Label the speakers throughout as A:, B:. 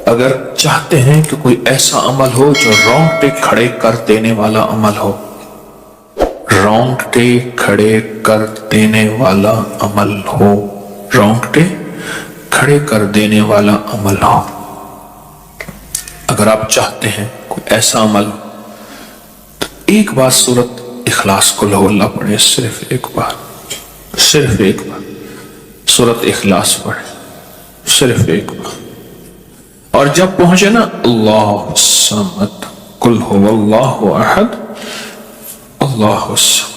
A: اگر چاہتے ہیں کہ کوئی ایسا عمل ہو جو رونگٹے کھڑے کر دینے والا عمل ہو، رونگٹے کھڑے کر دینے والا عمل ہو، رونگٹے کھڑے کر دینے والا عمل ہو، اگر آپ چاہتے ہیں کوئی ایسا عمل ہو تو ایک بار سورۃ اخلاص قل ہو اللہ پڑھے، صرف ایک بار سورۃ اخلاص پڑھے، صرف ایک بار. اور جب پہنچے نا اللہ الصمد قل هو اللہ احد اللہ الصمد.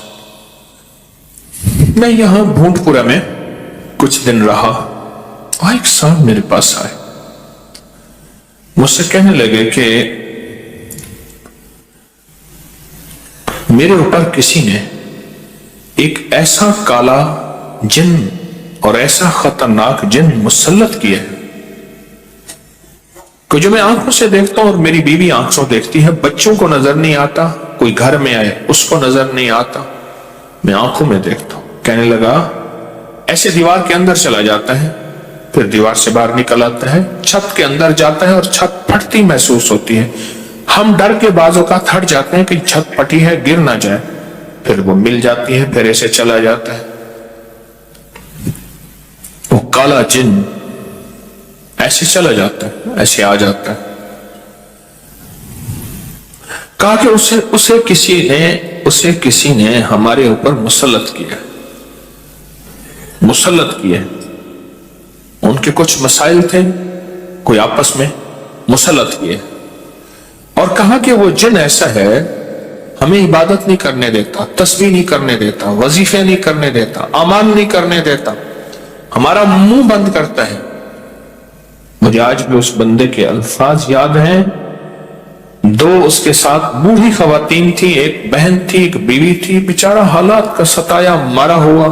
A: میں یہاں بھونٹ پورا میں کچھ دن رہا اور ایک صاحب میرے پاس آئے، مجھ سے کہنے لگے کہ میرے اوپر کسی نے ایک ایسا کالا جن اور ایسا خطرناک جن مسلط کیا ہے کہ جو میں آنکھوں سے دیکھتا ہوں اور میری بیوی آنکھوں دیکھتی ہے، بچوں کو نظر نہیں آتا، کوئی گھر میں آئے اس کو نظر نہیں آتا، میں آنکھوں میں دیکھتا ہوں. کہنے لگا ایسے دیوار کے اندر چلا جاتا ہے، پھر دیوار سے باہر نکل آتا ہے، چھت کے اندر جاتا ہے اور چھت پھٹتی محسوس ہوتی ہے، ہم ڈر کے بعض اوقات ہٹ جاتے ہیں کہ چھت پھٹی ہے گر نہ جائے، پھر وہ مل جاتی ہے، پھر ایسے چلا جاتا ہے. وہ کالا جن ایسے چلا جاتا ہے، ایسے آ جاتا ہے. کہا کہ اسے کسی نے ہمارے اوپر مسلط کیا، ان کے کچھ مسائل تھے، کوئی آپس میں مسلط کیے، اور کہا کہ وہ جن ایسا ہے ہمیں عبادت نہیں کرنے دیتا، تسبیح نہیں کرنے دیتا، وظیفے نہیں کرنے دیتا، اعمال نہیں کرنے دیتا، ہمارا منہ بند کرتا ہے. مجھے آج بھی اس بندے کے الفاظ یاد ہیں. 2 اس کے ساتھ بوڑھی خواتین تھی، ایک بہن تھی، ایک بیوی تھی، بیچارہ حالات کا ستایا مارا ہوا،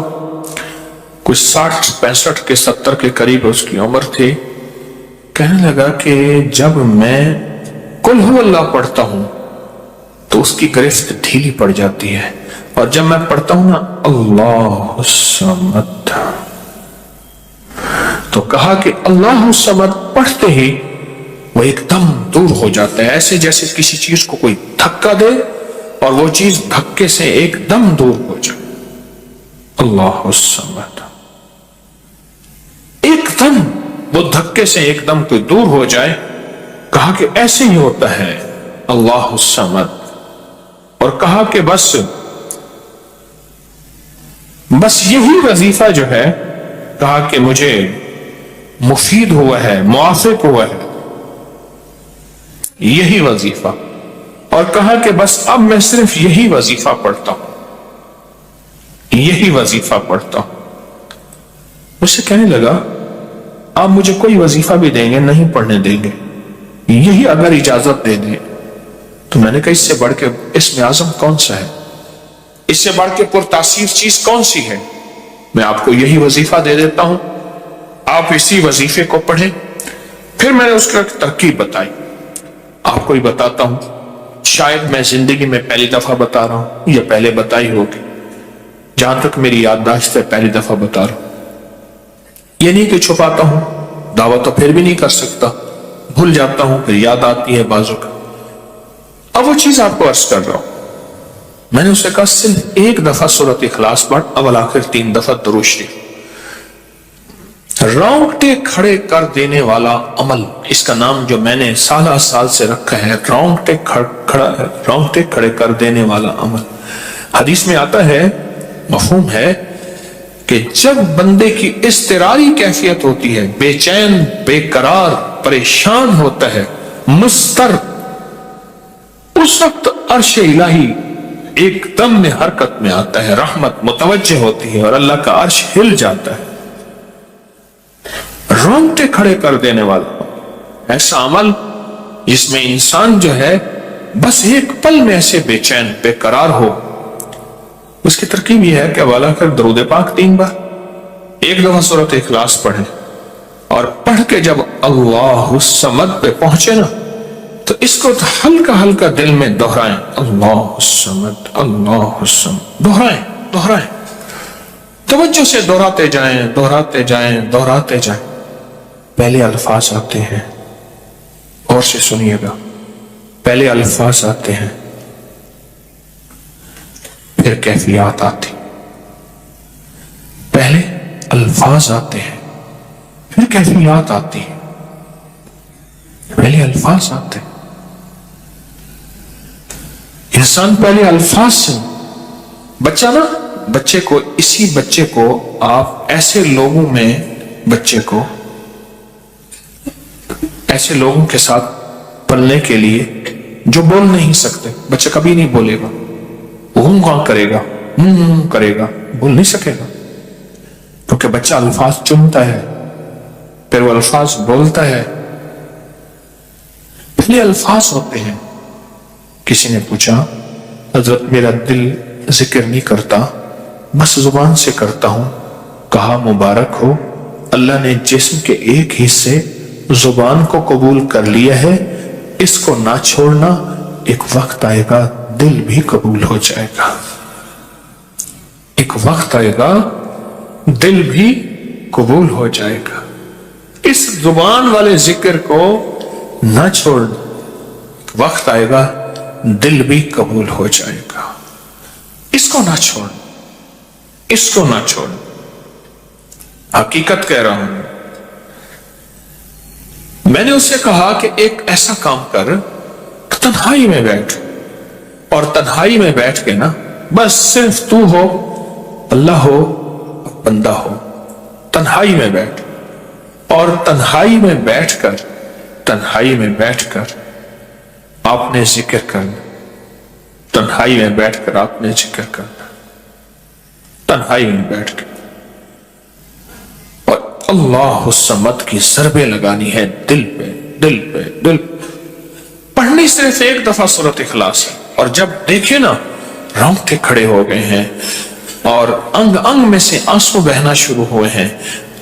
A: کچھ 60 65 کے 70 کے قریب اس کی عمر تھی. کہنے لگا کہ جب میں قل ہو اللہ پڑھتا ہوں تو اس کی گرفت ڈھیلی پڑ جاتی ہے، اور جب میں پڑھتا ہوں نا اللہ الصمد، تو کہا کہ اللہ الصمد پڑھتے ہی وہ ایک دم دور ہو جاتا ہے، ایسے جیسے کسی چیز کو کوئی دھکا دے اور وہ چیز دھکے سے ایک دم دور ہو جائے. اللہ الصمد، ایک دم وہ دھکے سے ایک دم کوئی دور ہو جائے. کہا کہ ایسے ہی ہوتا ہے اللہ الصمد، اور کہا کہ بس یہی وظیفہ جو ہے، کہا کہ مجھے مفید ہوا ہے، موافق ہوا ہے یہی وظیفہ، اور کہا کہ بس اب میں صرف یہی وظیفہ پڑھتا ہوں. مجھ سے کہنے لگا آپ مجھے کوئی وظیفہ بھی دیں گے نہیں پڑھنے دیں گے، یہی اگر اجازت دے دیں. تو میں نے کہا اس سے بڑھ کے اسم اعظم کون سا ہے، اس سے بڑھ کے پرتاثیر چیز کون سی ہے؟ میں آپ کو یہی وظیفہ دے دیتا ہوں، آپ اسی وظیفے کو پڑھیں. پھر میں نے اس کا ترکیب بتائی، آپ کو ہی بتاتا ہوں، شاید میں زندگی میں پہلی دفعہ بتا رہا ہوں یا پہلے بتائی ہوگی، جہاں تک میری یادداشت ہے پہلی دفعہ بتا رہا ہوں. یہ نہیں کہ چھپاتا ہوں، دعویٰ تو پھر بھی نہیں کر سکتا، بھول جاتا ہوں، پھر یاد آتی ہے بازو کا. اب وہ چیز آپ کو عرض کر رہا ہوں. میں نے اسے کہا صرف ایک دفعہ سورۃ اخلاص پڑھ، اول آخر 3 دفعہ درود شریف. رونگٹے کھڑے کر دینے والا عمل، اس کا نام جو میں نے سال سے رکھا ہے، رونگٹے کھڑے کر دینے والا عمل. حدیث میں آتا ہے، مفہوم ہے کہ جب بندے کی اضطراری کیفیت ہوتی ہے، بے چین، بے قرار، پریشان ہوتا ہے، مضطر، اس وقت عرش الہی ایک دم میں حرکت میں آتا ہے، رحمت متوجہ ہوتی ہے اور اللہ کا عرش ہل جاتا ہے. رونگٹے کھڑے کر دینے والا ایسا عمل جس میں انسان جو ہے بس ایک پل میں ایسے بے چین، بے قرار ہو. اس کی ترکیب یہ ہے کہ والا کر درود پاک 3 بار، ایک دفعہ سورۃ اخلاص پڑھیں، اور پڑھ کے جب اللہ الصمد پہ پہنچے نا تو اس کو ہلکا ہلکا دل میں دہرائیں، اللہ الصمد، اللہ الصمد، دہرائیں، توجہ سے دہراتے جائیں. پہلے الفاظ آتے ہیں غور سے سنیے گا، پہلے الفاظ آتے ہیں، پھر کیفیات آتی، پہلے الفاظ آتے ہیں پھر کیفیات آتی ہے، پہلے الفاظ آتے ہیں، انسان پہلے الفاظ سے، بچہ نا، بچے کو، اسی بچے کو آپ ایسے لوگوں میں، بچے کو ایسے لوگوں کے ساتھ پلنے کے لیے جو بول نہیں سکتے، بچہ کبھی نہیں بولے گا، وہ کرے گا، کرے گا، بول نہیں سکے گا، کیونکہ بچہ الفاظ چنتا ہے پھر وہ الفاظ بولتا ہے، پہلے الفاظ ہوتے ہیں۔ کسی نے پوچھا، حضرت میرا دل ذکر نہیں کرتا، بس زبان سے کرتا ہوں۔ کہا مبارک ہو، اللہ نے جسم کے ایک حصے زبان کو قبول کر لیا ہے، اس کو نہ چھوڑنا، ایک وقت آئے گا دل بھی قبول ہو جائے گا، ایک وقت آئے گا دل بھی قبول ہو جائے گا۔ اس زبان والے ذکر کو نہ چھوڑنا، ایک وقت آئے گا دل بھی قبول ہو جائے گا، اس کو نہ چھوڑ، اس کو نہ چھوڑ، حقیقت کہہ رہا ہوں۔ میں نے اس سے کہا کہ ایک ایسا کام کر، تنہائی میں بیٹھ، اور تنہائی میں بیٹھ کے نا، بس صرف تو ہو، اللہ ہو، بندہ ہو، تنہائی میں بیٹھ، اور تنہائی میں بیٹھ کر، تنہائی میں بیٹھ کر آپ نے ذکر کرنا، تنہائی میں بیٹھ کر آپ نے ذکر کرنا، تنہائی میں بیٹھ کر، اور اللہ الصمد کی ضربیں لگانی ہے دل پہ، دل پہ، دل پہ۔ پڑھنی صرف ایک دفعہ سورۃ اخلاص ہے، اور جب دیکھیں نا رونگٹے کھڑے ہو گئے ہیں اور انگ انگ میں سے آنسو بہنا شروع ہوئے ہیں،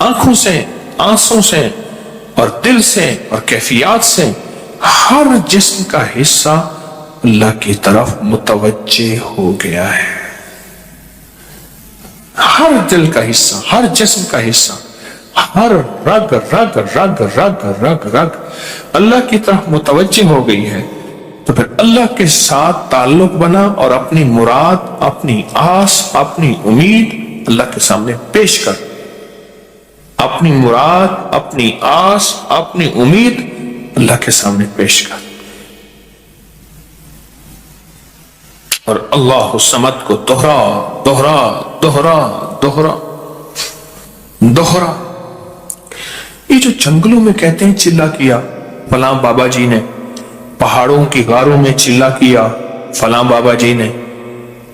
A: آنکھوں سے، آنسوں سے، اور دل سے، اور کیفیات سے، ہر جسم کا حصہ اللہ کی طرف متوجہ ہو گیا ہے، ہر دل کا حصہ، ہر جسم کا حصہ، ہر رگ رگ رگ رگ رگ رگ اللہ کی طرف متوجہ ہو گئی ہے۔ تو پھر اللہ کے ساتھ تعلق بنا، اور اپنی مراد، اپنی آس، اپنی امید اللہ کے سامنے پیش کر، اپنی مراد، اپنی آس، اپنی امید اللہ کے سامنے پیش کر، اور اللہ الصمد کو دوہرا دوہرا دوہرا دوہرا دوہرا۔ یہ جو جنگلوں میں کہتے ہیں چلا کیا فلاں بابا جی نے، پہاڑوں کی غاروں میں چلا کیا فلاں بابا جی نے،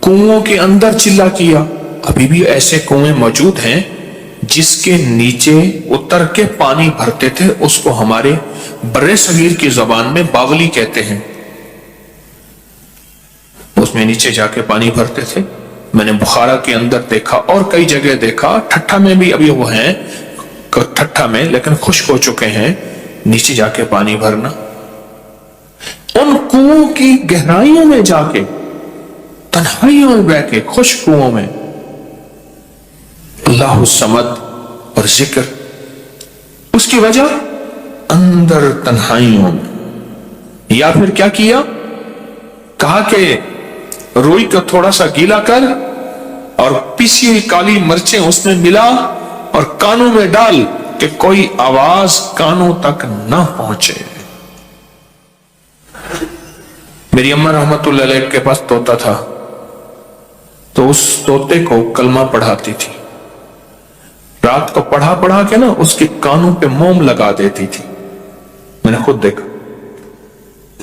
A: کنووں کے اندر چلا کیا، ابھی بھی ایسے کنویں موجود ہیں جس کے نیچے اتر کے پانی بھرتے تھے، اس کو ہمارے برے صغیر کی زبان میں باولی کہتے ہیں، اس میں نیچے جا کے پانی بھرتے تھے۔ میں نے بخارا کے اندر دیکھا اور کئی جگہ دیکھا، ٹھٹھا میں بھی ابھی وہ ہیں، ٹھٹھا میں لیکن خشک ہو چکے ہیں، نیچے جا کے پانی بھرنا، ان کنووں کی گہرائیوں میں جا کے، تنہائیوں میں بیٹھ کے، خشک کنووں میں اللہ الصمد اور ذکر۔ اس کی وجہ اندر تنہائیوں میں، یا پھر کیا کیا، کہا کہ روئی کو تھوڑا سا گیلا کر اور پیسی ہوئی کالی مرچیں اس میں ملا اور کانوں میں ڈال کہ کوئی آواز کانوں تک نہ پہنچے۔ میری اماں رحمت اللہ علیہ کے پاس طوطا تھا، تو اس طوطے کو کلمہ پڑھاتی تھی، رات کو پڑھا پڑھا کے نا اس کے کانوں پہ موم لگا دیتی تھی، میں نے خود دیکھا،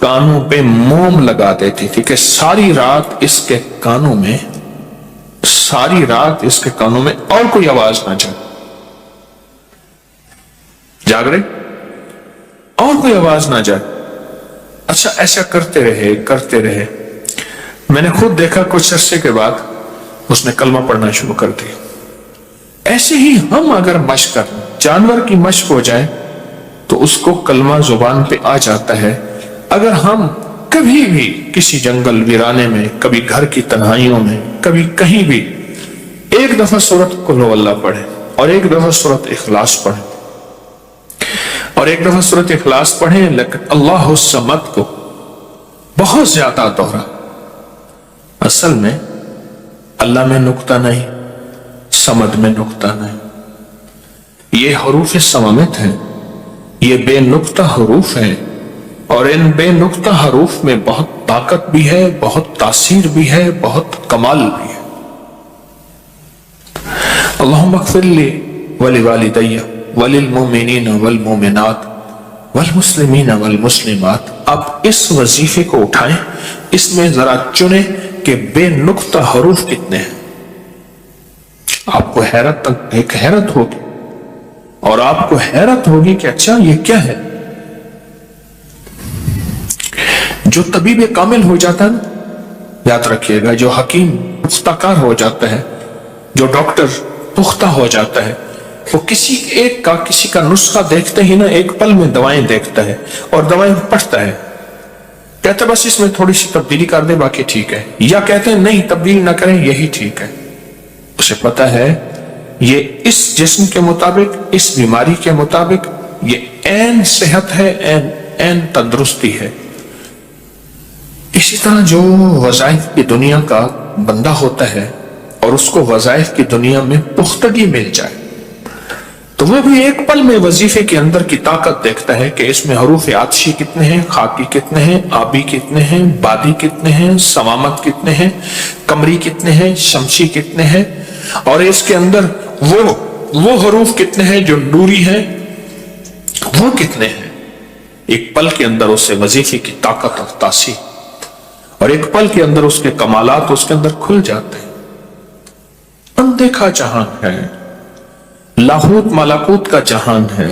A: کانوں پہ موم لگا دیتی تھی کہ ساری رات اس کے کانوں میں، ساری رات اس کے کانوں میں اور کوئی آواز نہ جائے، جاگ رہے، اور کوئی آواز نہ جائے۔ اچھا ایسا کرتے رہے کرتے رہے، میں نے خود دیکھا کچھ عرصے کے بعد اس نے کلمہ پڑھنا شروع کر دیا۔ ایسے ہی ہم اگر مشق کریں، جانور کی مشق ہو جائے تو اس کو کلمہ زبان پہ آ جاتا ہے۔ اگر ہم کبھی بھی کسی جنگل ویرانے میں، کبھی گھر کی تنہائیوں میں، کبھی کہیں بھی ایک دفعہ سورۃ قل ہو اللہ پڑھیں اور ایک دفعہ سورۃ اخلاص پڑھیں، اور ایک دفعہ سورۃ اخلاص پڑھیں، لیکن اللہ الصمد کو بہت زیادہ دوہرا۔ اصل میں اللہ میں نقطہ نہیں، صمد میں نقطہ نہیں۔ یہ حروف صمامت ہیں، یہ بے نقطہ حروف ہیں، اور ان بے نقطہ حروف میں بہت طاقت بھی ہے، بہت تاثیر بھی ہے، بہت کمال بھی ہے۔ اللہم اغفر لی ولوالدی وللمؤمنین والمؤمنات والمسلمین والمسلمات۔ اب اس وظیفے کو اٹھائیں، اس میں ذرا چنیں کہ بے نقطہ حروف کتنے ہیں۔ آپ کو حیرت ہوگی، اور آپ کو حیرت ہوگی کہ اچھا یہ کیا ہے۔ جو طبیب کامل ہو جاتا ہے نا، یاد رکھیے گا، جو حکیم پختہ کار ہو جاتا ہے، جو ڈاکٹر پختہ ہو جاتا ہے، وہ کسی کا نسخہ دیکھتے ہی نا ایک پل میں دوائیں دیکھتا ہے اور دوائیں پڑھتا ہے، کہتا ہے بس اس میں تھوڑی سی تبدیلی کر دیں باقی ٹھیک ہے، یا کہتے ہیں نہیں تبدیلی نہ کریں یہی ٹھیک ہے۔ اسے پتہ ہے یہ اس جسم کے مطابق، اس بیماری کے مطابق یہ عین صحت ہے، عین تندرستی ہے۔ اسی طرح جو وظائف کی دنیا کا بندہ ہوتا ہے اور اس کو وظائف کی دنیا میں پختگی مل جائے تو وہ بھی ایک پل میں وظیفے کے اندر کی طاقت دیکھتا ہے کہ اس میں حروف عطشی کتنے ہیں، خاکی کتنے ہیں، آبی کتنے ہیں، بادی کتنے ہیں، صمامت کتنے ہیں، قمری کتنے ہیں، شمسی کتنے ہیں، اور اس کے اندر وہ حروف کتنے ہیں جو نوری ہیں، وہ کتنے ہیں۔ ایک پل کے اندر اس سے وظیفے کی طاقت اور تاثیر، اور ایک پل کے اندر اس کے کمالات اس کے اندر کھل جاتے ہیں۔ اندیکھا جہان ہے، لاہوت ملکوت کا جہان ہے۔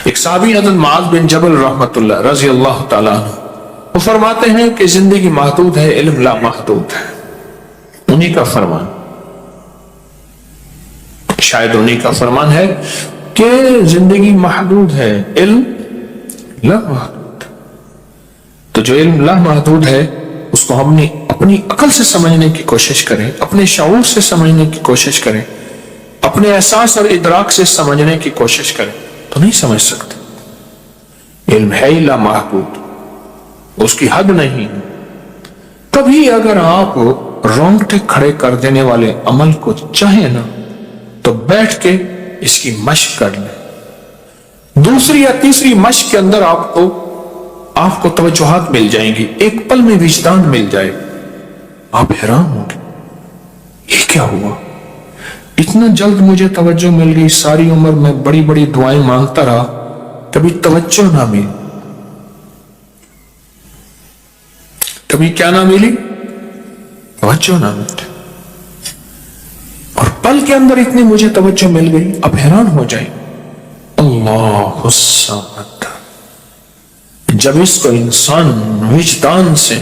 A: ایک صحابی حضرت معاذ بن جبل رحمت اللہ رضی اللہ تعالیٰ عنہ، وہ فرماتے ہیں کہ زندگی محدود ہے، علم لا محدود ہے۔ انہی کا فرمان، شاید انہی کا فرمان ہے کہ زندگی محدود ہے، علم لا محدود۔ تو جو علم لا محدود ہے اس کو ہم نے اپنی عقل سے سمجھنے کی کوشش کریں، اپنے شعور سے سمجھنے کی کوشش کریں، اپنے احساس اور ادراک سے سمجھنے کی کوشش کریں تو نہیں سمجھ سکتے۔ علم ہے ہی لا محدود، اس کی حد نہیں۔ کبھی اگر آپ رونگٹے کھڑے کر دینے والے عمل کو چاہیں نا تو بیٹھ کے اس کی مشق کر لیں۔ دوسری یا تیسری مشق کے اندر آپ کو توجہات مل جائیں گی، ایک پل میں وجدان مل جائے، آپ حیران ہوں گے یہ کیا ہوا، اتنا جلد مجھے توجہ مل گئی، ساری عمر میں بڑی بڑی دعائیں مانگتا رہا، کبھی توجہ نہ ملی، کبھی کیا نہ ملی، توجہ نہ ملی، اور پل کے اندر اتنی مجھے توجہ مل گئی، اب حیران ہو جائیں۔ اللہ الصمد، جب اس کو انسان وجدان سے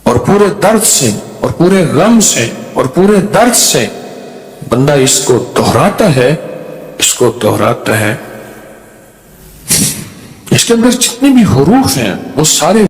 A: اور پورے درد سے اور پورے غم سے اور پورے درد سے بندہ اس کو دہراتا ہے، اس کے اندر جتنے بھی حروف ہیں وہ سارے